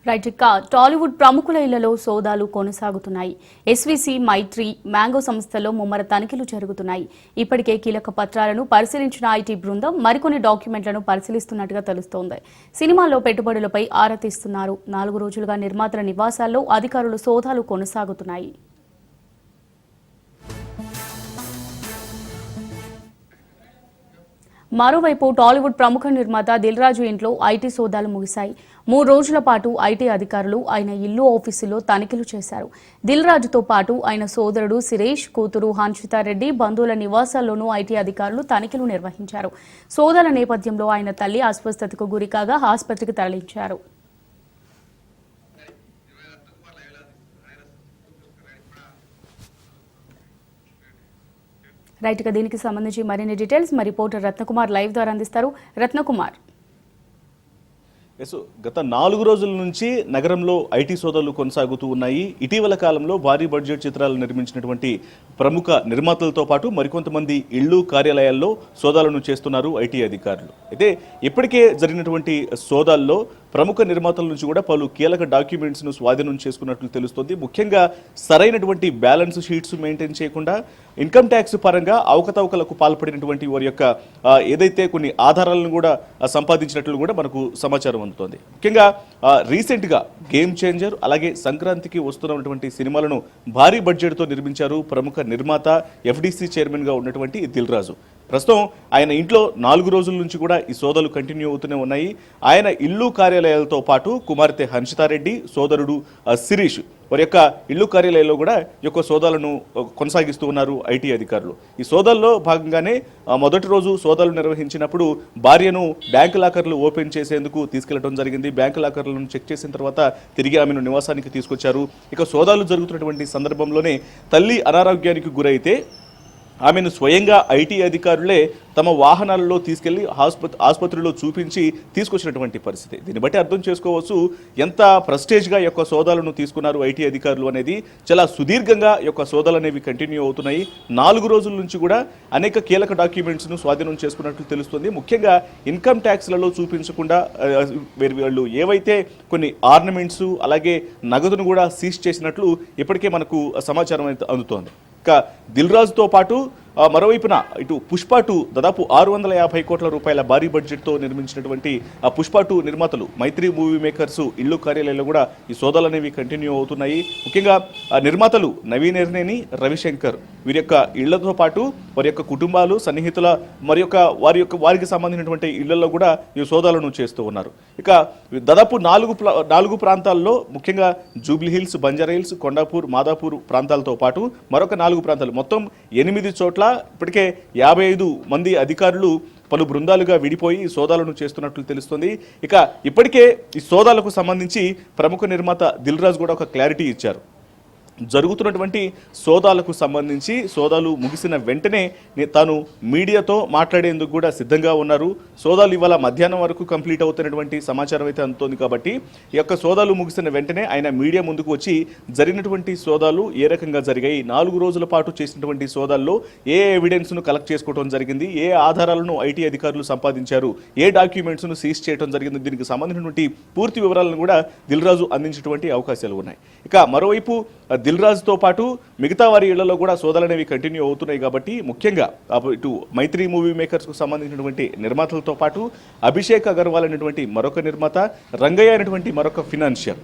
Right ఇక టాలీవుడ్ ప్రముఖుల ఇళ్లలో సోదాలు కొనసాగుతున్నాయి. ఎస్వీసీ మైత్రి మ్యాంగో సంస్థలో ముమ్మర తనిఖీలు జరుగుతున్నాయి. ఇప్పటికే కీలక పత్రాలను పరిశీలించిన ఐటీ బృందం మరికొన్ని డాక్యుమెంట్లను పరిశీలిస్తున్నట్టుగా తెలుస్తోంది. సినిమాల్లో పెట్టుబడులపై ఆరా తీస్తున్నారు. 4 రోజులుగా నిర్మాతల నివాసాల్లో అధికారులు సోదాలు కొనసాగుతున్నాయి. మరోవైపు టాలీవుడ్ ప్రముఖ నిర్మాత దిల్ రాజు ఇంట్లో ఐటీ సోదాలు ముగిశాయి. 3 రోజుల పాటు ఐటీ అధికారులు ఆయన ఇల్లు ఆఫీసులో తనిఖీలు చేశారు. దిల్ రాజుతో పాటు ఆయన సోదరుడు సురేష్, కూతురు హన్షితారెడ్డి బంధువుల నివాసాల్లోనూ ఐటీ అధికారులు తనిఖీలు నిర్వహించారు. సోదాల నేపథ్యంలో ఆయన తల్లి అస్వస్థతకు గురికాగా ఆసుపత్రికి తరలించారు. రైట్ గా దీనికి సంబంధించి మరిన్ని డీటెయిల్స్ మా రిపోర్టర్ రత్నకుమార్ లైవ్ ద్వారా అందిస్తారు. రత్నకుమార్, గత 4 రోజుల నుంచి నగరంలో ఐటీ సోదాలు కొనసాగుతూ ఉన్నాయి. ఇటీవల కాలంలో భారీ బడ్జెట్ చిత్రాలు నిర్మించినటువంటి ప్రముఖ నిర్మాతలతో పాటు మరికొంతమంది ఇళ్లు కార్యాలయాల్లో సోదాలను చేస్తున్నారు ఐటీ అధికారులు. అయితే ఇప్పటికే జరిగినటువంటి సోదాల్లో ప్రముఖ నిర్మాతల నుంచి కూడా పలు కీలక డాక్యుమెంట్స్ను స్వాధీనం చేసుకున్నట్లు తెలుస్తోంది. ముఖ్యంగా సరైనటువంటి బ్యాలెన్స్ షీట్స్ మెయింటైన్ చేయకుండా ఇన్కమ్ ట్యాక్స్ పరంగా అవకతవకలకు పాల్పడినటువంటి వారి యొక్క ఏదైతే కొన్ని ఆధారాలను కూడా సంపాదించినట్లు కూడా మనకు సమాచారం అందుతోంది. ముఖ్యంగా రీసెంట్గా గేమ్ చేంజర్ అలాగే సంక్రాంతికి వస్తున్నటువంటి సినిమాలను భారీ బడ్జెట్తో నిర్మించారు ప్రముఖ నిర్మాత ఎఫ్డీసీ చైర్మన్గా ఉన్నటువంటి దిల్ రాజు. ప్రస్తుతం ఆయన ఇంట్లో 4 రోజుల నుంచి కూడా ఈ సోదాలు కంటిన్యూ అవుతూనే ఉన్నాయి. ఆయన ఇల్లు కార్యాలయాలతో పాటు కుమార్తె హన్షితారెడ్డి, సోదరుడు శిరీష్ వారి యొక్క ఇల్లు కార్యాలయాల్లో కూడా ఈ యొక్క సోదాలను కొనసాగిస్తూ ఉన్నారు ఐటీ అధికారులు. ఈ సోదాల్లో భాగంగానే మొదటి రోజు సోదాలు నిర్వహించినప్పుడు భార్యను బ్యాంకు లాకర్లు ఓపెన్ చేసేందుకు తీసుకెళ్లడం జరిగింది. బ్యాంకు లాకర్లను చెక్ చేసిన తర్వాత తిరిగి ఆమెను నివాసానికి తీసుకొచ్చారు. ఇక సోదాలు జరుగుతున్నటువంటి సందర్భంలోనే తల్లి అనారోగ్యానికి గురైతే ఆమెను స్వయంగా ఐటీ అధికారులే తమ వాహనాలలో తీసుకెళ్లి ఆసుపత్రిలో చూపించి తీసుకొచ్చినటువంటి పరిస్థితి. దీన్ని బట్టి అర్థం చేసుకోవచ్చు ఎంత ప్రెస్టేజ్గా యొక్క సోదాలను తీసుకున్నారు ఐటీ అధికారులు అనేది. చాలా సుదీర్ఘంగా యొక్క సోదాలు అనేవి కంటిన్యూ అవుతున్నాయి. 4 రోజుల నుంచి కూడా అనేక కీలక డాక్యుమెంట్స్ను స్వాధీనం చేసుకున్నట్లు తెలుస్తుంది. ముఖ్యంగా ఇన్కమ్ ట్యాక్స్లలో చూపించకుండా వీళ్ళు ఏవైతే కొన్ని ఆర్నమెంట్స్ అలాగే నగదును కూడా సీజ్ చేసినట్లు ఇప్పటికే మనకు సమాచారం అందుతోంది. ఇక దిల్ రాజుతో పాటు మరోవైపున ఇటు పుష్ప 2 దాదాపు 650 కోట్ల రూపాయల భారీ బడ్జెట్తో నిర్మించినటువంటి పుష్ప 2 నిర్మాతలు మైత్రి మూవీ మేకర్స్ ఇల్లు కార్యాలయాల్లో కూడా ఈ సోదాలు అనేవి కంటిన్యూ అవుతున్నాయి. ముఖ్యంగా నిర్మాతలు నవీన్ ఎర్నేని, రవిశంకర్ వీరి యొక్క ఇళ్లతో పాటు వారి యొక్క కుటుంబాలు, సన్నిహితుల వారికి సంబంధించినటువంటి ఇళ్లలో కూడా ఈ సోదాలను చేస్తూ ఉన్నారు. ఇక దాదాపు 4 ప్రాంతాల్లో ముఖ్యంగా Jubilee hills, Banjara hills, Kondapur, Madhapur ప్రాంతాలతో పాటు మరొక 4 ప్రాంతాలు మొత్తం 8 చోట్ల ఇప్పటికే 55 మంది అధికారులు పలు బృందాలుగా విడిపోయి సోదాలను చేస్తున్నట్లు తెలుస్తుంది. ఇక ఇప్పటికే ఈ సోదాలకు సంబంధించి ప్రముఖ నిర్మాత దిల్ రాజు కూడా ఒక క్లారిటీ ఇచ్చారు. జరుగుతున్నటువంటి సోదాలకు సంబంధించి సోదాలు ముగిసిన వెంటనే తాను మీడియాతో మాట్లాడేందుకు కూడా సిద్ధంగా ఉన్నారు. సోదాలు ఇవాళ మధ్యాహ్నం వరకు కంప్లీట్ అవుతున్నటువంటి సమాచారం అయితే అందుతోంది. కాబట్టి ఈ యొక్క సోదాలు ముగిసిన వెంటనే ఆయన మీడియా ముందుకు వచ్చి జరిగినటువంటి సోదాలు ఏ రకంగా జరిగాయి, 4 రోజుల పాటు చేసినటువంటి సోదాల్లో ఏ ఎవిడెన్స్ను కలెక్ట్ చేసుకోవడం జరిగింది, ఏ ఆధారాలను ఐటీ అధికారులు సంపాదించారు, ఏ డాక్యుమెంట్స్ను సీజ్ చేయడం జరిగింది, దీనికి సంబంధించినటువంటి పూర్తి వివరాలను కూడా దిల్ రాజు అందించేటువంటి అవకాశాలు ఉన్నాయి. ఇక మరోవైపు దిల్ రాజుతో పాటు మిగతా వారి ఇళ్లలో కూడా సోదాలు అనేవి కంటిన్యూ అవుతున్నాయి. కాబట్టి ముఖ్యంగా ఇటు మైత్రి మూవీ మేకర్స్కు సంబంధించినటువంటి నిర్మాతలతో పాటు అభిషేక్ అగర్వాల్ అనేటువంటి మరొక నిర్మాత, రంగయ్య అనేటువంటి మరొక ఫినాన్షియర్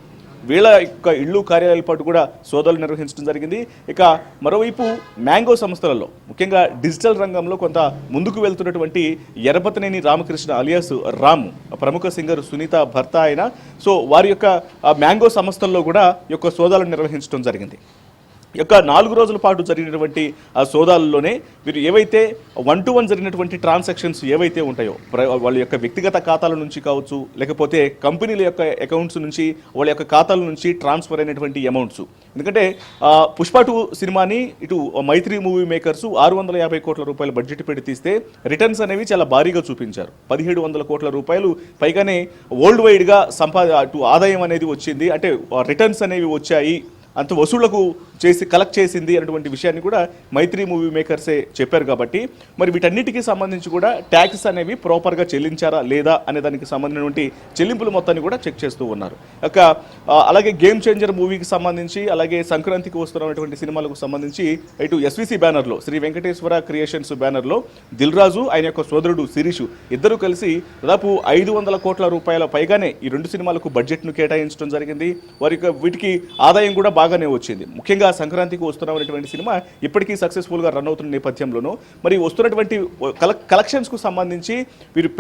వీళ్ళ యొక్క ఇళ్ళు కార్యాలయాల పాటు కూడా సోదాలు నిర్వహించడం జరిగింది. ఇక మరోవైపు మ్యాంగో సంస్థలలో ముఖ్యంగా డిజిటల్ రంగంలో కొంత ముందుకు వెళ్తున్నటువంటి ఎర్రపతనేని రామకృష్ణ అలియాస్ రామ్, ప్రముఖ సింగర్ సునీత భర్త ఆయన, సో వారి యొక్క మ్యాంగో సంస్థల్లో కూడా ఈ యొక్క సోదాలను నిర్వహించడం జరిగింది. ఈ యొక్క 4 రోజుల పాటు జరిగినటువంటి ఆ సోదాల్లోనే వీరు ఏవైతే 1-to-1 జరిగినటువంటి ట్రాన్సాక్షన్స్ ఏవైతే ఉంటాయో వాళ్ళ యొక్క వ్యక్తిగత ఖాతాల నుంచి కావచ్చు, లేకపోతే కంపెనీల యొక్క అకౌంట్స్ నుంచి వాళ్ళ యొక్క ఖాతాల నుంచి ట్రాన్స్ఫర్ అయినటువంటి అమౌంట్స్. ఎందుకంటే పుష్ప 2 సినిమాని ఇటు మైత్రి మూవీ మేకర్స్ 650 కోట్ల రూపాయల బడ్జెట్ పెట్టి తీస్తే రిటర్న్స్ అనేవి చాలా భారీగా చూపించారు. 1700 కోట్ల రూపాయలు పైగానే వరల్డ్ వైడ్గా ఆదాయం అనేది వచ్చింది. అంటే రిటర్న్స్ అనేవి వచ్చాయి, అంత వసూళ్లకు కలెక్ట్ చేసింది అనేటువంటి విషయాన్ని కూడా మైత్రి మూవీ మేకర్సే చెప్పారు కాబట్టి మరి వీటన్నిటికీ సంబంధించి కూడా ట్యాక్స్ అనేవి ప్రాపర్గా చెల్లించారా లేదా అనే దానికి సంబంధించినటువంటి చెల్లింపుల మొత్తాన్ని కూడా చెక్ చేస్తూ ఉన్నారు. అలాగే గేమ్ చేంజర్ మూవీకి సంబంధించి అలాగే సంక్రాంతికి వస్తున్నటువంటి సినిమాలకు సంబంధించి ఇటు ఎస్విసి బ్యానర్లో శ్రీ వెంకటేశ్వర క్రియేషన్స్ బ్యానర్లో దిల్ రాజు ఆయన యొక్క సోదరుడు శిరీష్ ఇద్దరు కలిసి దాదాపు 500 కోట్ల రూపాయల పైగానే ఈ రెండు సినిమాలకు బడ్జెట్ను కేటాయించడం జరిగింది. వీటికి ఆదాయం కూడా బాగానే వచ్చింది. ముఖ్యంగా సంక్రాంతికి వస్తున్నటువంటి సినిమా ఇప్పటికీ సక్సెస్ఫుల్గా రన్ అవుతున్న నేపథ్యంలోనూ మరి వస్తున్నటువంటి కలెక్షన్స్కు సంబంధించి వీరు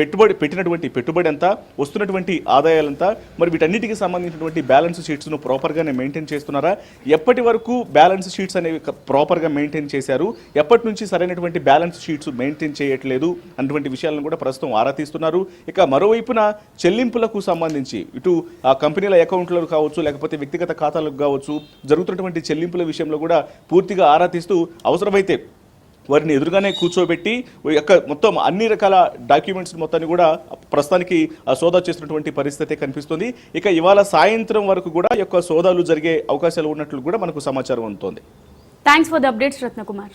పెట్టినటువంటి పెట్టుబడి ఎంత, వస్తున్నటువంటి ఆదాయాలంతా, మరి వీటన్నిటికీ సంబంధించినటువంటి బ్యాలెన్స్ షీట్స్ను ప్రాపర్గానే మెయింటైన్ చేస్తున్నారా, ఎప్పటి వరకు బ్యాలెన్స్ షీట్స్ అనేవి ప్రాపర్గా మెయింటైన్ చేశారు, ఎప్పటి నుంచి సరైనటువంటి బ్యాలెన్స్ షీట్స్ మెయింటైన్ చేయట్లేదు అన్నటువంటి విషయాలను కూడా ప్రస్తుతం ఆరా తీస్తున్నారు. ఇక మరోవైపున చెల్లింపులకు సంబంధించి ఇటు ఆ కంపెనీల అకౌంట్లకు కావచ్చు లేకపోతే వ్యక్తిగత ఖాతాలకు కావచ్చు జరుగుతున్నటువంటి చెల్లింపుల విషయంలో కూడా పూర్తిగా ఆరా తీస్తూ అవసరమైతే వారిని ఎదురుగానే కూర్చోబెట్టి మొత్తం అన్ని రకాల డాక్యుమెంట్స్ మొత్తాన్ని కూడా ప్రస్తుతానికి సోదా చేస్తున్నటువంటి పరిస్థితి కనిపిస్తుంది. ఇక ఇవాళ సాయంత్రం వరకు కూడా ఈ యొక్క సోదాలు జరిగే అవకాశాలు ఉన్నట్లు కూడా మనకు సమాచారం అందుతోంది. Thanks for the updates Ratnakumar.